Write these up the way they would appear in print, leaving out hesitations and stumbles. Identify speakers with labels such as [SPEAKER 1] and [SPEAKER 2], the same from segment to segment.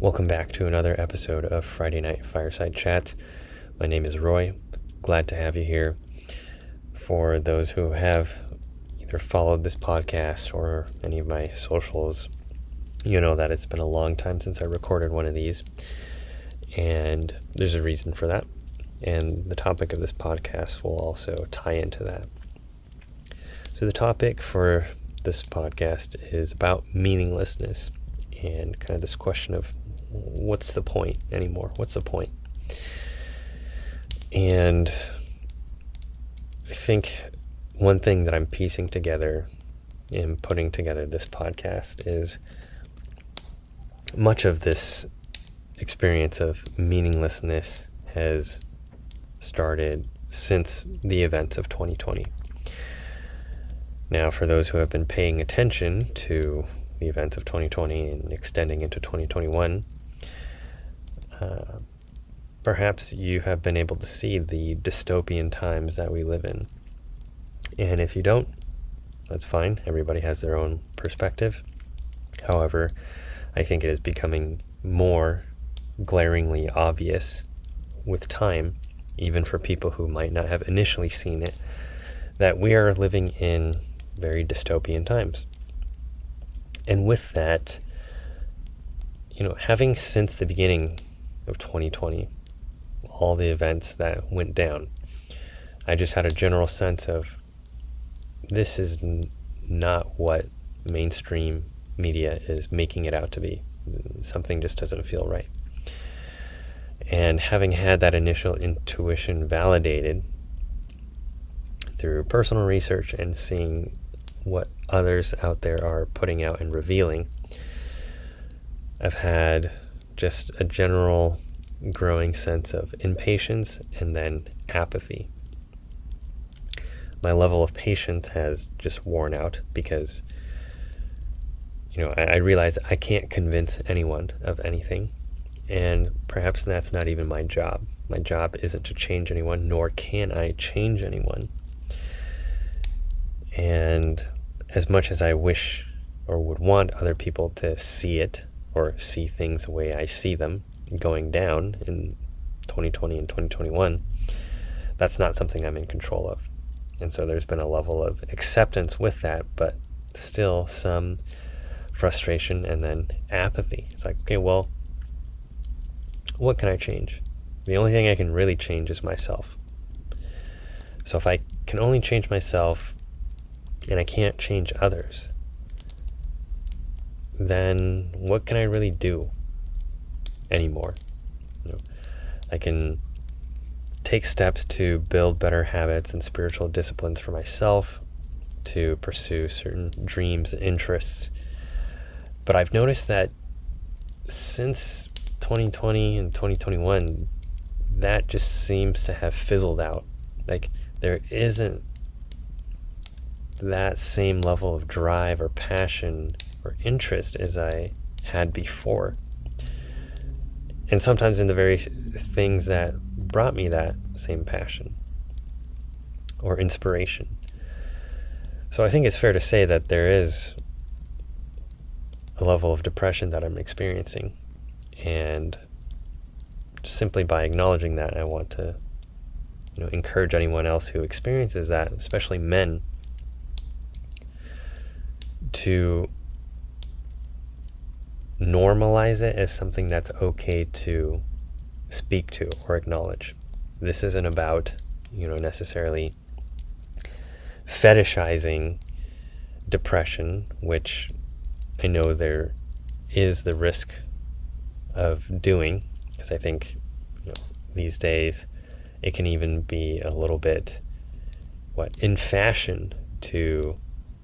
[SPEAKER 1] Welcome back to another episode of Friday Night Fireside Chats. My name is Roy. Glad to have you here. For those who have either followed this podcast or any of my socials, you know that it's been a long time since I recorded one of these, and there's a reason for that. And the topic of this podcast will also tie into that. So the topic for this podcast is about meaninglessness and kind of this question of what's the point anymore? What's the point? And I think one thing that I'm piecing together in putting together this podcast is much of this experience of meaninglessness has started since the events of 2020. Now, for those who have been paying attention to the events of 2020 and extending into 2021, perhaps you have been able to see the dystopian times that we live in. And if you don't, that's fine. Everybody has their own perspective. However, I think it is becoming more glaringly obvious with time, even for people who might not have initially seen it, that we are living in very dystopian times. And with that, having since the beginning of 2020, all the events that went down, I just had a general sense of this is not what mainstream media is making it out to be. Something just doesn't feel right. And having had that initial intuition validated through personal research and seeing what others out there are putting out and revealing, I've had just a general growing sense of impatience and then apathy. My level of patience has just worn out because, I realize I can't convince anyone of anything, and perhaps that's not even my job. My job isn't to change anyone, nor can I change anyone. And as much as I wish or would want other people to see it or see things the way I see them going down in 2020 and 2021, that's not something I'm in control of. And so there's been a level of acceptance with that, but still some frustration and then apathy. It's like, okay, well, what can I change? The only thing I can really change is myself. So if I can only change myself and I can't change others, then what can I really do anymore? I can take steps to build better habits and spiritual disciplines for myself, to pursue certain dreams and interests. But I've noticed that since 2020 and 2021, that just seems to have fizzled out. Like there isn't that same level of drive or passion or interest as I had before. And sometimes in the very things that brought me that same passion or inspiration. So I think it's fair to say that there is a level of depression that I'm experiencing. And just simply by acknowledging that, I want to encourage anyone else who experiences that, especially men, to normalize it as something that's okay to speak to or acknowledge. This isn't about, necessarily fetishizing depression, which I know there is the risk of doing, because I think these days it can even be a little bit in fashion to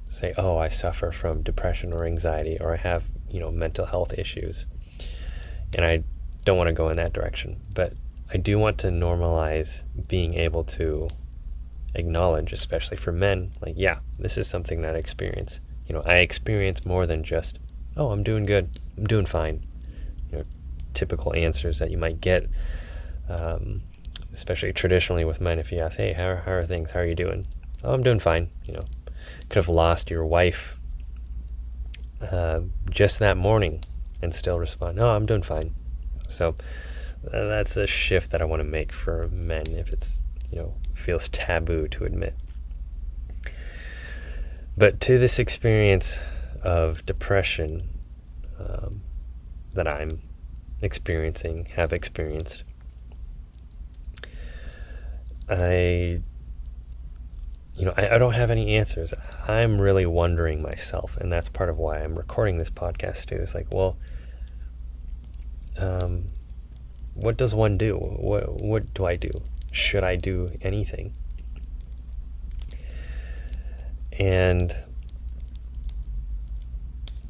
[SPEAKER 1] say, oh, I suffer from depression or anxiety, or I have mental health issues. And I don't want to go in that direction, but I do want to normalize being able to acknowledge, especially for men, this is something that I experience. I experience more than just, oh, I'm doing good, I'm doing fine. Typical answers that you might get, especially traditionally with men. If you ask, hey, how are things? How are you doing? Oh, I'm doing fine. Could have lost your wife just that morning, and still respond, no, I'm doing fine. So that's a shift that I want to make for men if it's, feels taboo to admit. But to this experience of depression that I'm experiencing, have experienced, I don't have any answers. I'm really wondering myself, and that's part of why I'm recording this podcast too. It's like, well, what does one do? What do I do? Should I do anything? And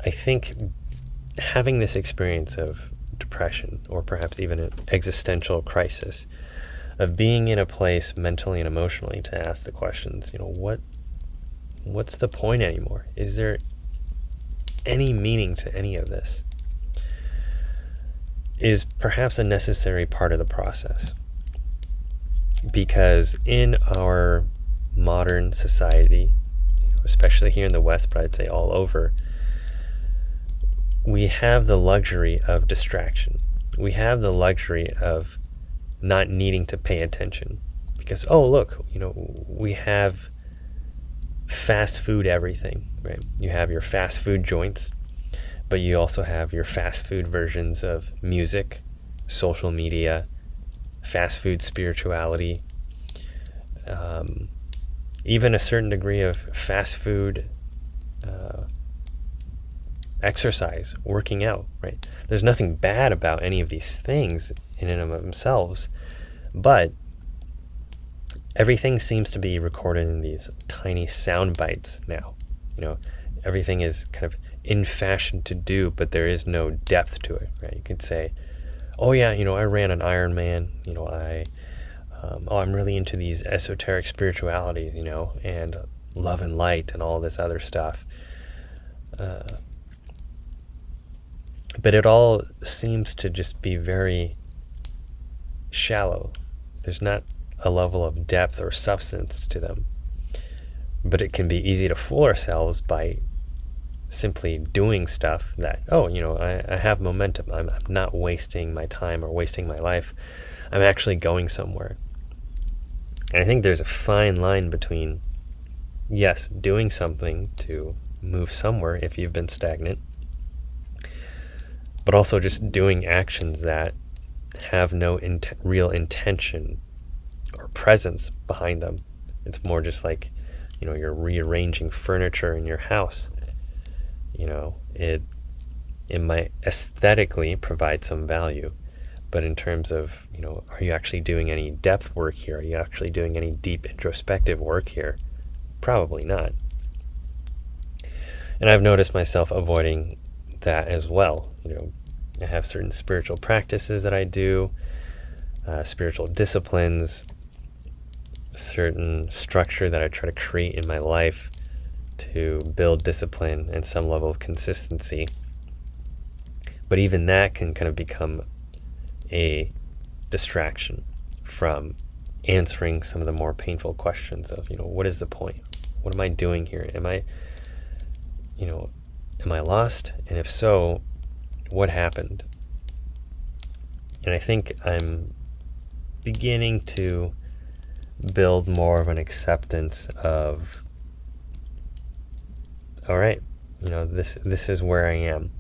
[SPEAKER 1] I think having this experience of depression, or perhaps even an existential crisis, of being in a place mentally and emotionally to ask the questions, what's the point anymore? Is there any meaning to any of this? Is perhaps a necessary part of the process. Because in our modern society, especially here in the West, but I'd say all over, we have the luxury of distraction. We have the luxury of not needing to pay attention because, oh, look, we have fast food everything, right? You have your fast food joints, but you also have your fast food versions of music, social media, fast food spirituality, even a certain degree of fast food exercise, working out, right? There's nothing bad about any of these things in and of themselves, but everything seems to be recorded in these tiny sound bites now. Everything is kind of in fashion to do, but there is no depth to it, right? You could say, oh yeah, I ran an Ironman, I'm really into these esoteric spiritualities, and love and light and all this other stuff. But it all seems to just be very shallow. There's not a level of depth or substance to them. But it can be easy to fool ourselves by simply doing stuff that, I have momentum. I'm not wasting my time or wasting my life. I'm actually going somewhere. And I think there's a fine line between, yes, doing something to move somewhere if you've been stagnant, but also just doing actions that have no real intention or presence behind them. It's more just like, you're rearranging furniture in your house. It might aesthetically provide some value, but in terms of, are you actually doing any depth work here? Are you actually doing any deep introspective work here? Probably not. And I've noticed myself avoiding that as well. I have certain spiritual practices that I do, spiritual disciplines, certain structure that I try to create in my life to build discipline and some level of consistency. But even that can kind of become a distraction from answering some of the more painful questions of, what is the point? What am I doing here? Am I lost? And if so, what happened? And I think I'm beginning to build more of an acceptance of, all right, this is where I am.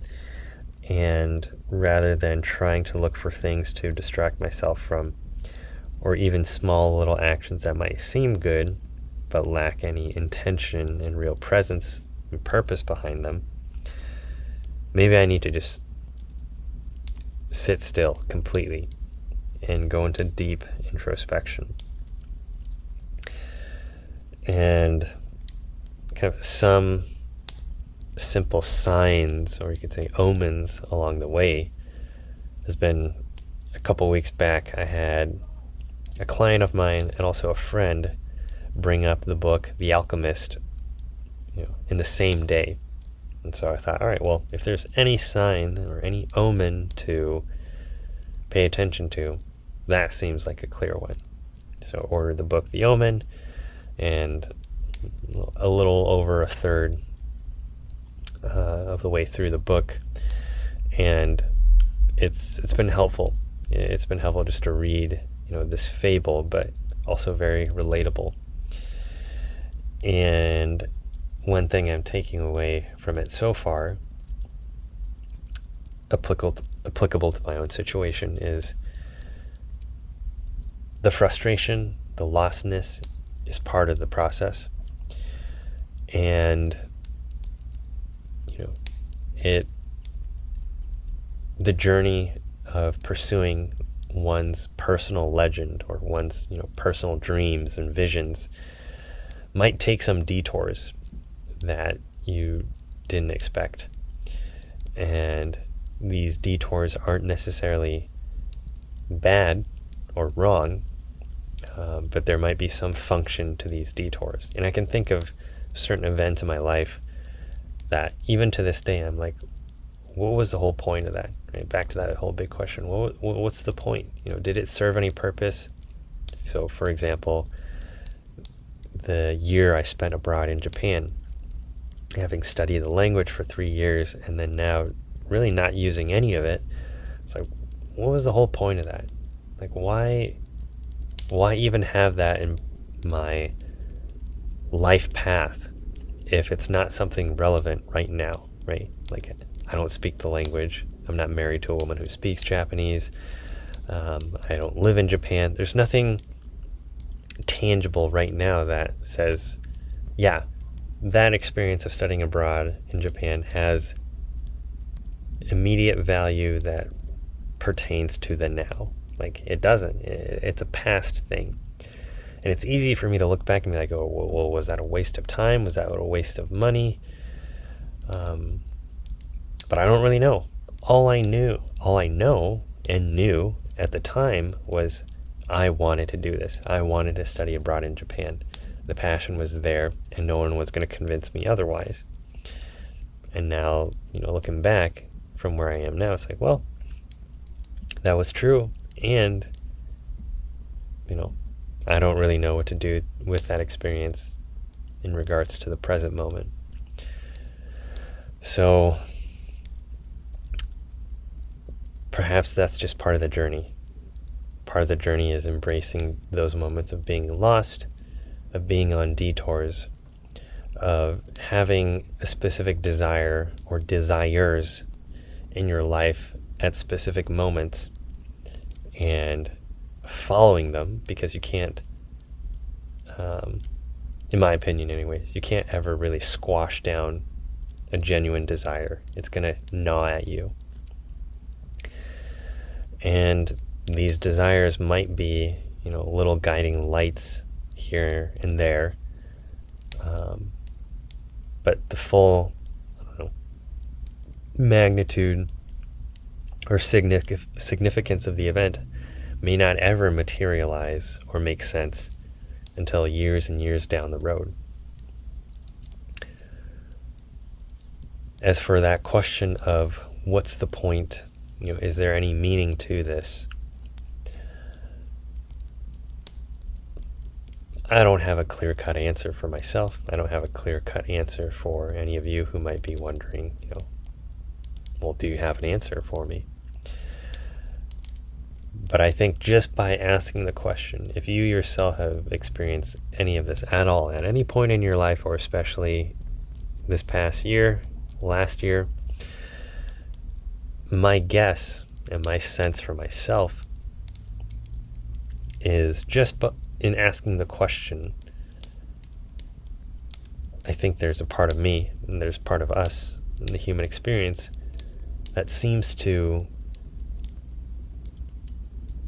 [SPEAKER 1] And rather than trying to look for things to distract myself from, or even small little actions that might seem good but lack any intention and real presence and purpose behind them, maybe I need to just sit still completely and go into deep introspection. And kind of some simple signs, or you could say omens, along the way has been a couple weeks back. I had a client of mine and also a friend bring up the book The Alchemist, in the same day. And so I thought, all right, well, if there's any sign or any omen to pay attention to, that seems like a clear one. So I ordered the book The Omen, and a little over a third of the way through the book, And it's been helpful. It's been helpful just to read, this fable, but also very relatable. And one thing I'm taking away from it so far, applicable to my own situation, is the frustration, the lostness is part of the process. And, the journey of pursuing one's personal legend or one's, personal dreams and visions might take some detours that you didn't expect. And these detours aren't necessarily bad or wrong, but there might be some function to these detours. And I can think of certain events in my life that even to this day, I'm like, what was the whole point of that? Right? Back to that whole big question. What's the point? Did it serve any purpose? So, for example, the year I spent abroad in Japan, having studied the language for 3 years, and then now really not using any of it, it's like, what was the whole point of that? Like, why even have that in my life path if it's not something relevant right now, right? Like, I don't speak the language. I'm not married to a woman who speaks Japanese. I don't live in Japan. There's nothing tangible right now that says, yeah, that experience of studying abroad in Japan has immediate value that pertains to the now. Like, it doesn't. It's a past thing. And it's easy for me to look back and be like, oh, well, was that a waste of time? Was that a waste of money? But I don't really know. All I know and knew at the time was I wanted to do this. I wanted to study abroad in Japan. The passion was there, and no one was going to convince me otherwise. And now, looking back from where I am now, it's like, well, that was true. And, I don't really know what to do with that experience in regards to the present moment. So perhaps that's just part of the journey. Part of the journey is embracing those moments of being lost, of being on detours, of having a specific desire or desires in your life at specific moments and following them, because you can't, in my opinion anyways, you can't ever really squash down a genuine desire. It's going to gnaw at you. And these desires might be, little guiding lights here and there. But the full, magnitude or significance of the event may not ever materialize or make sense until years and years down the road. As for that question of what's the point, is there any meaning to this? I don't have a clear-cut answer for myself. I don't have a clear-cut answer for any of you who might be wondering, well, do you have an answer for me? But I think just by asking the question, if you yourself have experienced any of this at all, at any point in your life, or especially this past year, last year, my guess and my sense for myself is just in asking the question, I think there's a part of me and there's part of us in the human experience that seems to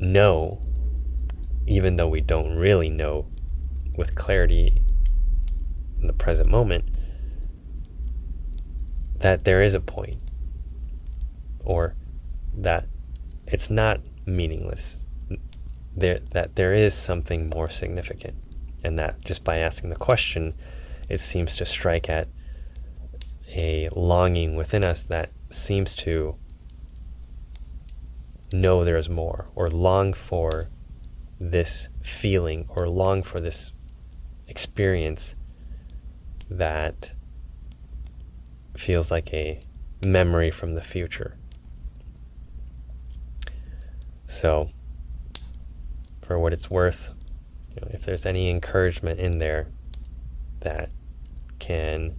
[SPEAKER 1] know, even though we don't really know with clarity in the present moment, that there is a point, or that it's not meaningless, that there is something more significant, and that just by asking the question, it seems to strike at a longing within us that seems to know there's more, or long for this feeling, or long for this experience that feels like a memory from the future. So, for what it's worth, if there's any encouragement in there that can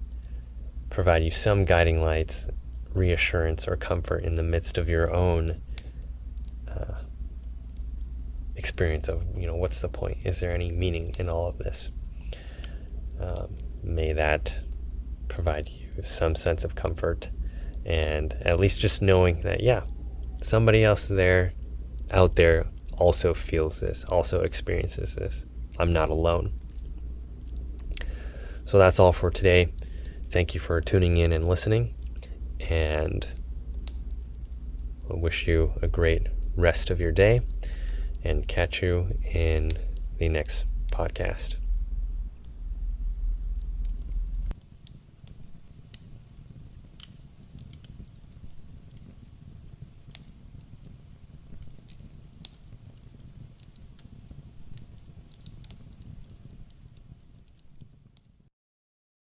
[SPEAKER 1] provide you some guiding lights, reassurance, or comfort in the midst of your own experience of, what's the point? Is there any meaning in all of this? May that provide you some sense of comfort, and at least just knowing that, somebody else out there also feels this, also experiences this. I'm not alone. So that's all for today. Thank you for tuning in and listening, and I wish you a great rest of your day, and catch you in the next podcast.